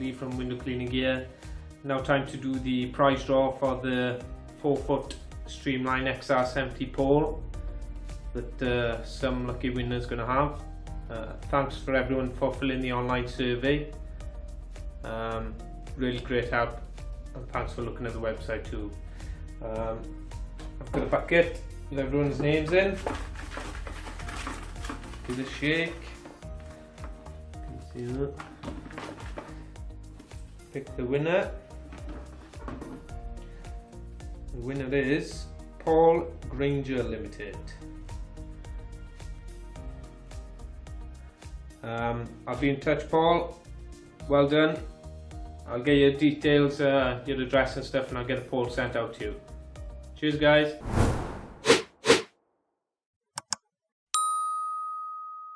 Lee from Window Cleaning Gear. Now time to do the prize draw for the 4-foot Streamline XR70 pole that some lucky winner is going to have. Thanks for everyone for filling the online survey. Really great help, and thanks for looking at the website too. I've got a bucket with everyone's names in. Give it a shake. You can see that. Pick the winner. The winner is Paul Granger Limited. I'll be in touch, Paul. Well done. I'll get your details, your address and stuff, and I'll get a pole sent out to you. Cheers, guys.